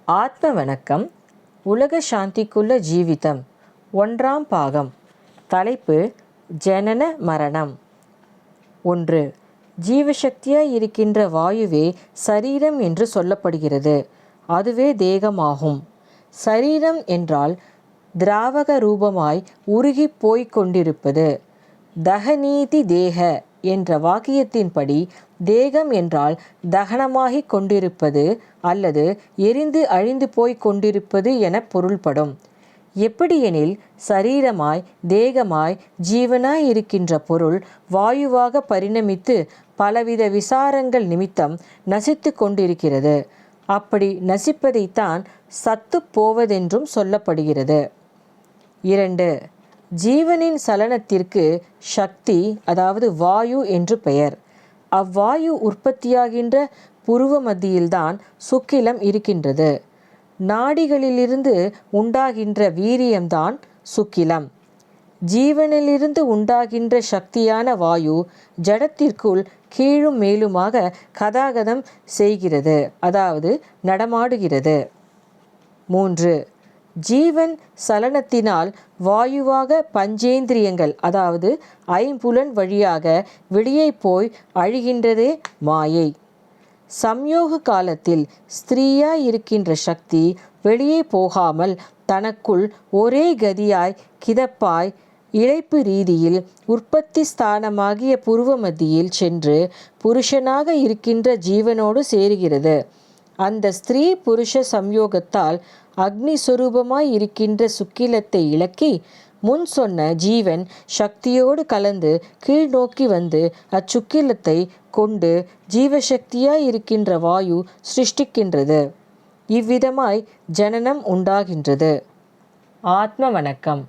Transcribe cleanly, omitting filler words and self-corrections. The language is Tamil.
ஆத்ம வணக்கம். உலக சாந்திக்குள்ள ஜீவிதம் 1ஆம் பாகம். தலைப்பு ஜனன மரணம். 1. ஜீவசக்தியாய் இருக்கின்ற வாயுவே சரீரம் என்று சொல்லப்படுகிறது. அதுவே தேகமாகும். சரீரம் என்றால் திராவக ரூபமாய் உருகி போய்க் கொண்டிருப்பது. தகநீதி தேக என்ற வாக்கியத்தின்படி தேகம் என்றால் தகனமாகிக் கொண்டிருப்பது அல்லது எரிந்து அழிந்து போய்க் கொண்டிருப்பது என பொருள்படும். எப்படியெனில் சரீரமாய் தேகமாய் ஜீவனாய் இருக்கின்ற பொருள் வாயுவாக பரிணமித்து பலவித விசாரங்கள் நிமித்தம் நசித்து கொண்டிருக்கிறது. அப்படி நசிப்பதைத்தான் சத்து போவதென்றும் சொல்லப்படுகிறது. 2. ஜீவனின் சலனத்திற்கு சக்தி, அதாவது வாயு என்று பெயர். அவ்வாயு உற்பத்தியாகின்ற புருவ மத்தியில்தான் சுக்கிலம் இருக்கின்றது. நாடிகளிலிருந்து உண்டாகின்ற வீரியம்தான் சுக்கிலம். ஜீவனிலிருந்து உண்டாகின்ற சக்தியான வாயு ஜடத்திற்குள் கீழும் மேலுமாக கதாகதம் செய்கிறது, அதாவது நடமாடுகிறது. 3. ஜீவன் சலனத்தினால் வாயுவாக பஞ்சேந்திரியங்கள், அதாவது ஐம்புலன் வழியாக வெளியே போய் அழிகின்றதே மாயை. சம்யோக காலத்தில் ஸ்திரீயாய் இருக்கின்ற சக்தி வெளியே போகாமல் தனக்குள் ஒரே கதியாய் கிதப்பாய் இழைப்பு ரீதியில் உற்பத்தி ஸ்தானமாகிய புருவ மத்தியில் சென்று புருஷனாக இருக்கின்ற ஜீவனோடு சேருகிறது. அந்த ஸ்திரீ புருஷ சம்யோகத்தால் அக்னி சொரூபமாய் இருக்கின்ற சுக்கிலத்தை இழக்கி முன் சொன்ன ஜீவன் சக்தியோடு கலந்து கீழ் நோக்கி வந்து அச்சுக்கிலத்தை கொண்டு ஜீவசக்தியாய் இருக்கின்ற வாயு சிருஷ்டிக்கின்றது. இவ்விதமாய் ஜனனம் உண்டாகின்றது. ஆத்ம வணக்கம்.